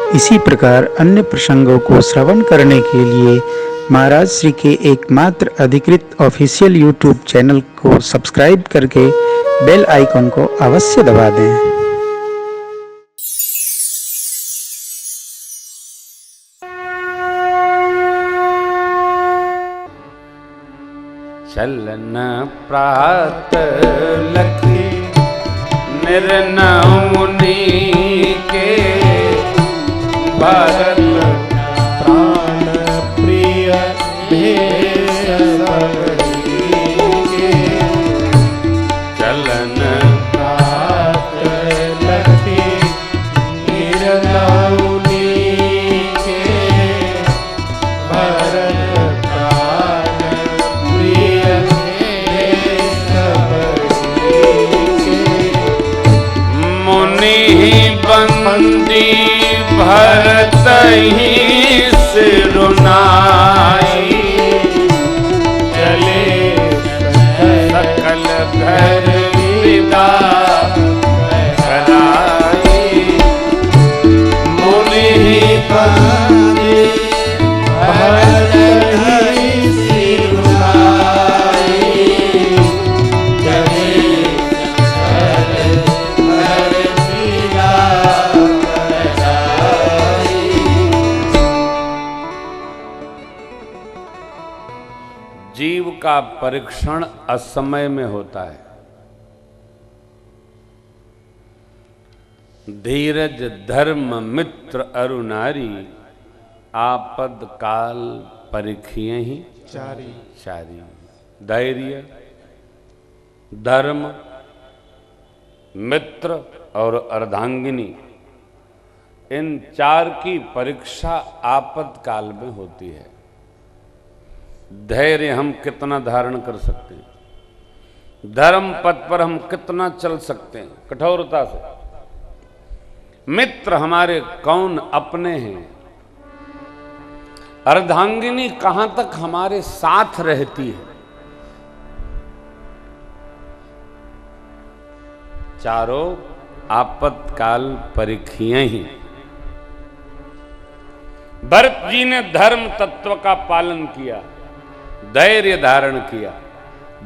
इसी प्रकार अन्य प्रसंगों को श्रवण करने के लिए महाराज श्री के एकमात्र अधिकृत ऑफिशियल यूट्यूब चैनल को सब्सक्राइब करके बेल आइकन को अवश्य दबा दें। चलन प्रात लखी निर्नमुनि के भरत प्राण प्रिय के चलन प्रात लखी निर्नमुनि के भरत बंदी भरत ही सिरुनाई चले सकल घर विदा कराई मुनि बंदी भरत ही सिरुनाई चले जीव का परीक्षण असमय में होता है। धीरज धर्म मित्र अरु नारी आपद काल परीक्षिए ही चारी। धैर्य धर्म मित्र और अर्धांगिनी इन चार की परीक्षा आपद काल में होती है। धैर्य हम कितना धारण कर सकते हैं, धर्म पथ पर हम कितना चल सकते हैं कठोरता से, मित्र हमारे कौन अपने हैं, अर्धांगिनी कहां तक हमारे साथ रहती है। चारों आपत्काल परीक्षिए ही। भरत जी ने धर्म तत्व का पालन किया, धैर्य धारण किया,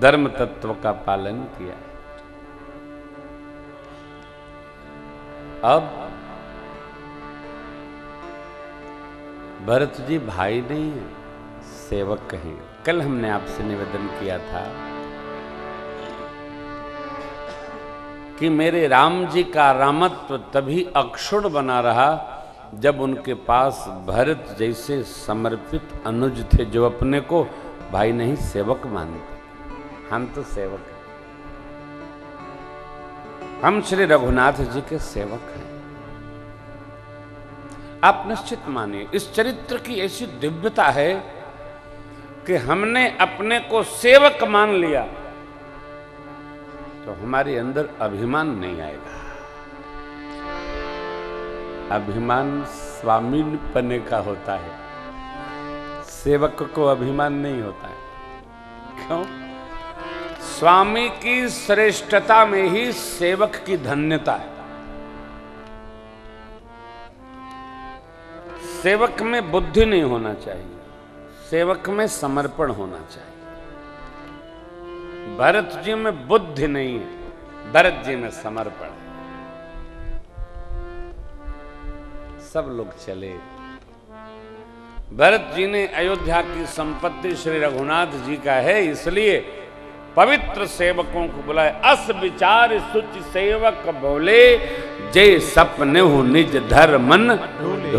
धर्म तत्व का पालन किया। अब भरत जी भाई नहीं है, सेवक हैं। कल हमने आपसे निवेदन किया था कि मेरे राम जी का रामत्व तभी अक्षुण्ण बना रहा जब उनके पास भरत जैसे समर्पित अनुज थे जो अपने को भाई नहीं सेवक मानते। हम तो सेवक हैं, हम श्री रघुनाथ जी के सेवक हैं। आप निश्चित मानिए इस चरित्र की ऐसी दिव्यता है कि हमने अपने को सेवक मान लिया तो हमारे अंदर अभिमान नहीं आएगा। अभिमान स्वामी पने का होता है, सेवक को अभिमान नहीं होता है। क्यों? स्वामी की श्रेष्ठता में ही सेवक की धन्यता है। सेवक में बुद्धि नहीं होना चाहिए, सेवक में समर्पण होना चाहिए। भरत जी में बुद्धि नहीं है, भरत जी में समर्पण है। सब लोग चले। भरत जी ने अयोध्या की संपत्ति श्री रघुनाथ जी का है, इसलिए पवित्र सेवकों को बुलाए। अस विचार सुचि सेवक बोले, जय सपने हो निज धर्मन ढोले।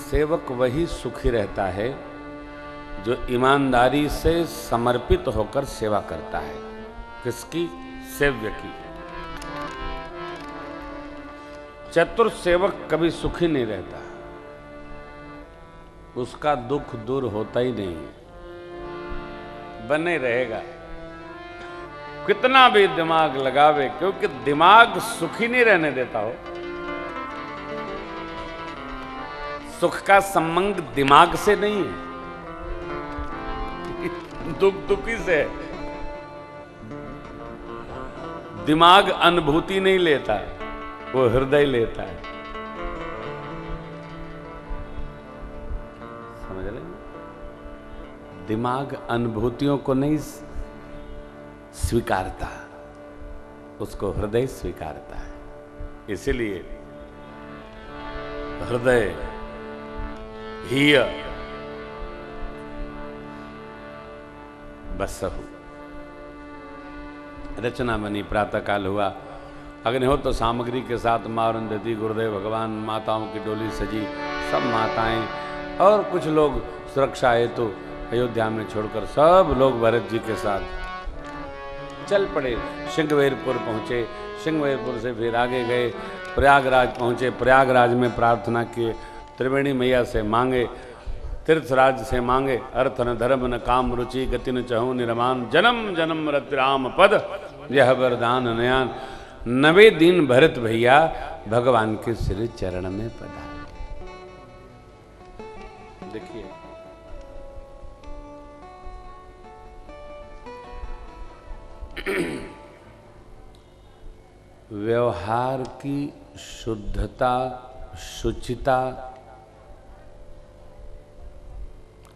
सेवक वही सुखी रहता है जो ईमानदारी से समर्पित होकर सेवा करता है। किसकी? सेव्य की। चतुर सेवक कभी सुखी नहीं रहता, उसका दुख दूर होता ही नहीं है, बने रहेगा कितना भी दिमाग लगावे, क्योंकि दिमाग सुखी नहीं रहने देता हो। सुख का संबंध दिमाग से नहीं है, दुख दुखी से है। दिमाग अनुभूति नहीं लेता, वो हृदय लेता है। समझ रहे हैं? दिमाग अनुभूतियों को नहीं स्वीकारता, उसको हृदय स्वीकारता है। इसलिए हृदय हीय बसहु। रचना बनी, प्रातः काल हुआ, अग्निहोत्र सामग्री के साथ मां अरुंधति, गुरुदेव भगवान, माताओं की डोली सजी, सब माताएं और कुछ लोग सुरक्षा हेतु अयोध्या में छोड़कर सब लोग भरत जी के साथ चल पड़े। सिंहवेरपुर पहुँचे, सिंहवेरपुर से फिर आगे गए, प्रयागराज पहुँचे, प्रयागराज में प्रार्थना किए, त्रिवेणी मैया से मांगे, तीर्थराज से मांगे, अर्थ न धर्म न काम रुचि, गति न चहु निर्माण, जन्म जन्म रति राम पद, यह वरदान नयान। 90 दिन भरत भैया भगवान के श्री चरण में पधारे। देखिए व्यवहार की शुद्धता, शुचिता,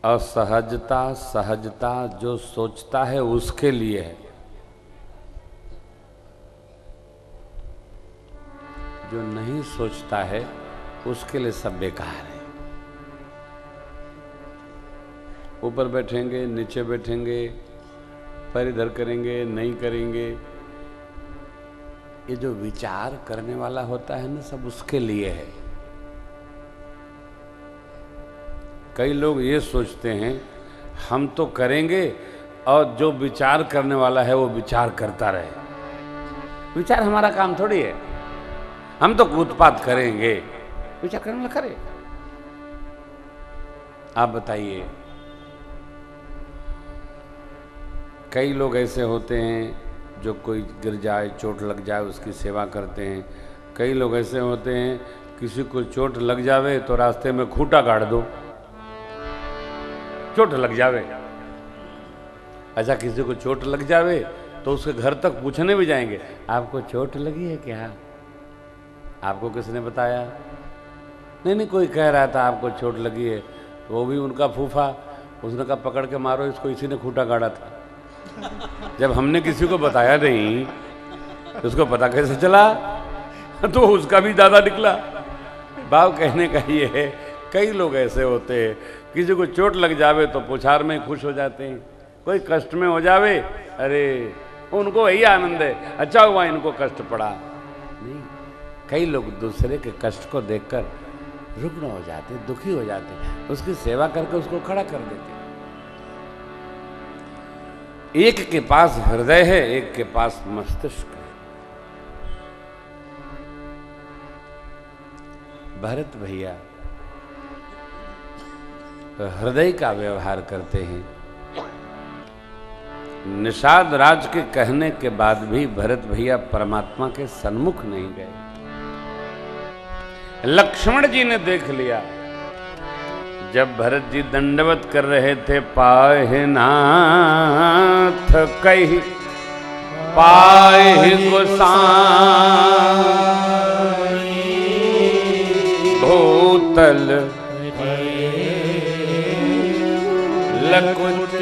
असहजता, सहजता जो सोचता है उसके लिए है, जो नहीं सोचता है उसके लिए सब बेकार है। ऊपर बैठेंगे, नीचे बैठेंगे, पैर इधर करेंगे, नहीं करेंगे, ये जो विचार करने वाला होता है ना, सब उसके लिए है। कई लोग ये सोचते हैं हम तो करेंगे और जो विचार करने वाला है वो विचार करता रहे। विचार हमारा काम थोड़ी है, हम तो उत्पात करेंगे, विचार करने वाला करे। आप बताइए, कई लोग ऐसे होते हैं जो कोई गिर जाए, चोट लग जाए, उसकी सेवा करते हैं। कई लोग ऐसे होते हैं किसी को चोट लग जावे तो रास्ते में खूंटा गाड़ दो, चोट लग जावे। अच्छा, किसी को चोट लग जावे तो उसके घर तक पूछने भी जाएंगे, आपको चोट लगी है क्या? आपको किसने बताया? नहीं, कोई कह रहा था आपको चोट लगी है। वो भी उनका फूफा, उसने कहा पकड़ के मारो इसको, इसी ने खूंटा गाड़ा था। जब हमने किसी को बताया नहीं तो उसको पता कैसे चला? तो उसका भी दादा निकला। भाव कहने का ये है, कई लोग ऐसे होते हैं, किसी को चोट लग जावे तो पुछार में खुश हो जाते हैं, कोई कष्ट में हो जावे, अरे उनको वही आनंद है, अच्छा हुआ इनको कष्ट पड़ा। नहीं, कई लोग दूसरे के कष्ट को देखकर रुग्ण हो जाते, दुखी हो जाते, उसकी सेवा करके उसको खड़ा कर देते। एक के पास हृदय है, एक के पास मस्तिष्क है। भरत भैया हृदय का व्यवहार करते हैं। निषाद राज के कहने के बाद भी भरत भैया परमात्मा के सन्मुख नहीं गए। लक्ष्मण जी ने देख लिया, जब भरत जी दंडवत कर रहे थे, पाहि नाथ कहि पाहि गोसाई, भूतल लकुट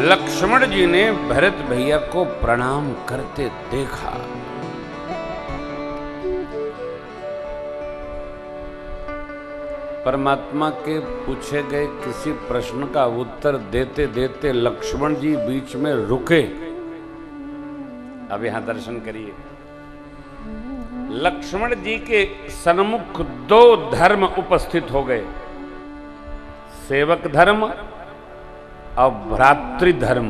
लक्ष्मण जी ने भरत भैया को प्रणाम करते देखा। परमात्मा के पूछे गए किसी प्रश्न का उत्तर देते देते लक्ष्मण जी बीच में रुके। अब यहां दर्शन करिए, लक्ष्मण जी के सन्मुख 2 धर्म उपस्थित हो गए, सेवक धर्म और भ्रातृ धर्म।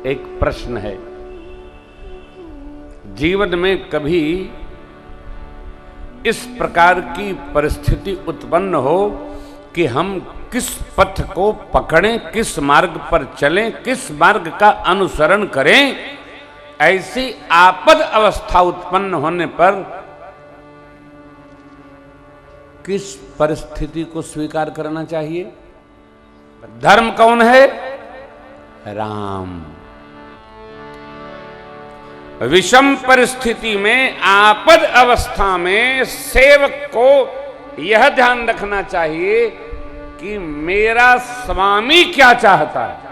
एक प्रश्न है, जीवन में कभी इस प्रकार की परिस्थिति उत्पन्न हो कि हम किस पथ को पकड़ें, किस मार्ग पर चलें, किस मार्ग का अनुसरण करें, ऐसी आपद अवस्था उत्पन्न होने पर किस परिस्थिति को स्वीकार करना चाहिए? धर्म कौन है? राम। विषम परिस्थिति में, आपद अवस्था में सेवक को यह ध्यान रखना चाहिए कि मेरा स्वामी क्या चाहता है।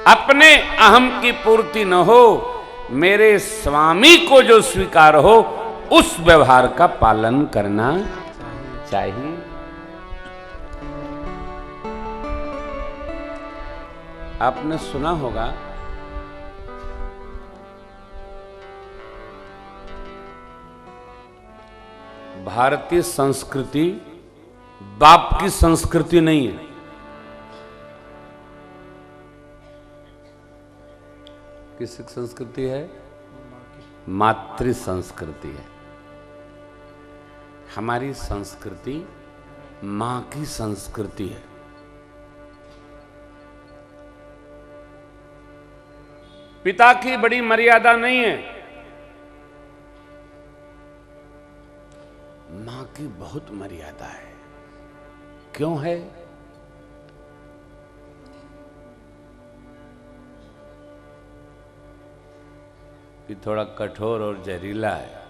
अपने अहम की पूर्ति न हो, मेरे स्वामी को जो स्वीकार हो उस व्यवहार का पालन करना चाहिए। आपने सुना होगा भारतीय संस्कृति बाप की संस्कृति नहीं है। किस संस्कृति है? मातृ संस्कृति है। हमारी संस्कृति मां की संस्कृति है। पिता की बड़ी मर्यादा नहीं है, मां की बहुत मर्यादा है। क्यों है? कि थोड़ा कठोर और जहरीला है।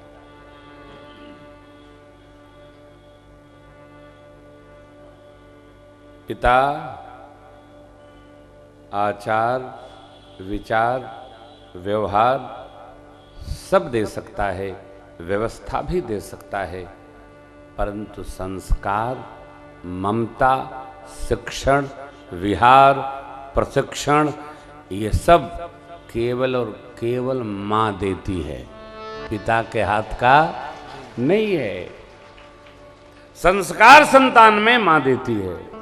पिता आचार, विचार, व्यवहार सब दे सकता है, व्यवस्था भी दे सकता है, परंतु संस्कार, ममता, शिक्षण, विहार, प्रशिक्षण ये सब केवल और केवल मां देती है, पिता के हाथ का नहीं है। संस्कार संतान में मां देती है,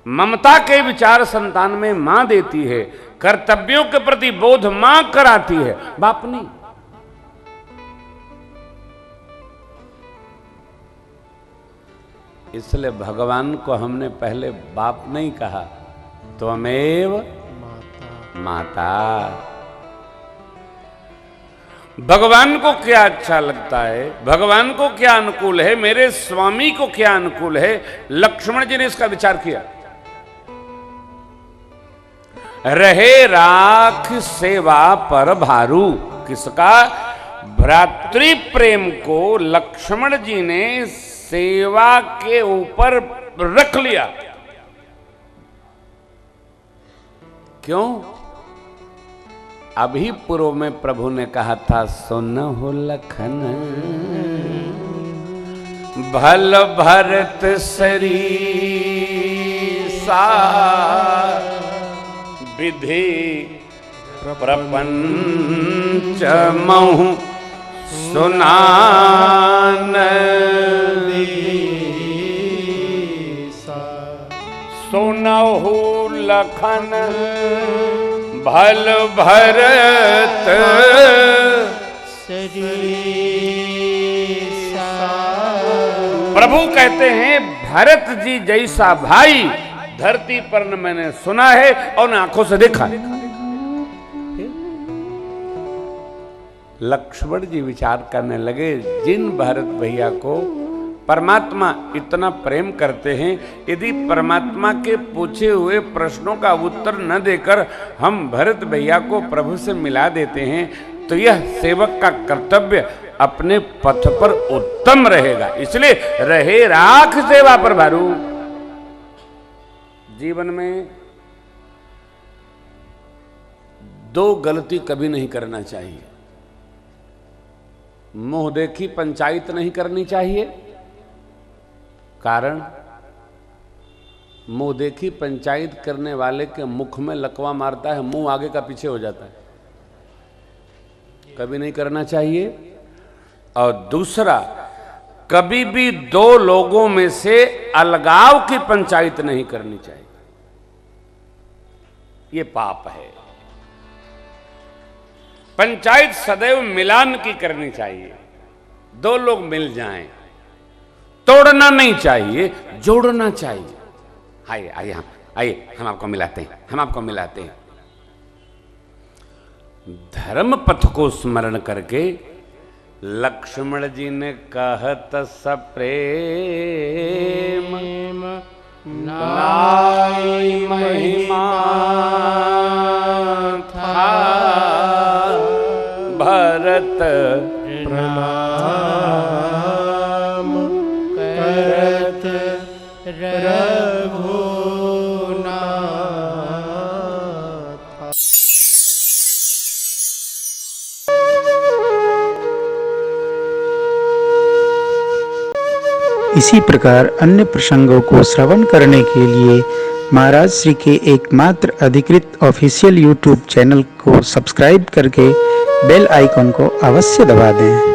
ममता के विचार संतान में मां देती है, कर्तव्यों के प्रति बोध मां कराती है, बाप नहीं। इसलिए भगवान को हमने पहले बाप नहीं कहा, त्वमेव माता। भगवान को क्या अच्छा लगता है, भगवान को क्या अनुकूल है, मेरे स्वामी को क्या अनुकूल है, लक्ष्मण जी ने इसका विचार किया। रहे राख सेवा पर भारू, किसका? भ्रातृ प्रेम को लक्ष्मण जी ने सेवा के ऊपर रख लिया। क्यों? अभी पूर्व में प्रभु ने कहा था, सुन हो लखन भल भरत सरीसा, विधि प्रपंच महु सुनान सुनहु लखन भल भरत प्रभु कहते हैं भरत जी जैसा भाई धरती पर न मैंने सुना है और न आंखों से देखा। लक्ष्मण जी विचार करने लगे, जिन भरत भैया को परमात्मा इतना प्रेम करते हैं, यदि परमात्मा के पूछे हुए प्रश्नों का उत्तर न देकर हम भरत भैया को प्रभु से मिला देते हैं, तो यह सेवक का कर्तव्य अपने पथ पर उत्तम रहेगा। इसलिए रहे राख सेवा पर भारू। जीवन में दो गलती कभी नहीं करना चाहिए। मुंह देखी पंचायत नहीं करनी चाहिए। कारण मुंह देखी पंचायत करने वाले के मुख में लकवा मारता है, मुंह आगे का पीछे हो जाता है। कभी नहीं करना चाहिए। और दूसरा, कभी भी दो लोगों में से अलगाव की पंचायत नहीं करनी चाहिए। ये पाप है। पंचायत सदैव मिलान की करनी चाहिए। दो लोग मिल जाएं, तोड़ना नहीं चाहिए, जोड़ना चाहिए। आइए आइए आइए हम आपको मिलाते हैं, हम आपको मिलाते हैं। धर्म पथ को स्मरण करके लक्ष्मण जी ने कहत सप्रेम नाई महिमा था भरत प्रणाम करत रघुनाथ। इसी प्रकार अन्य प्रसंगों को श्रवण करने के लिए महाराज श्री के एकमात्र अधिकृत ऑफिशियल यूट्यूब चैनल को सब्सक्राइब करके बेल आइकन को अवश्य दबा दें।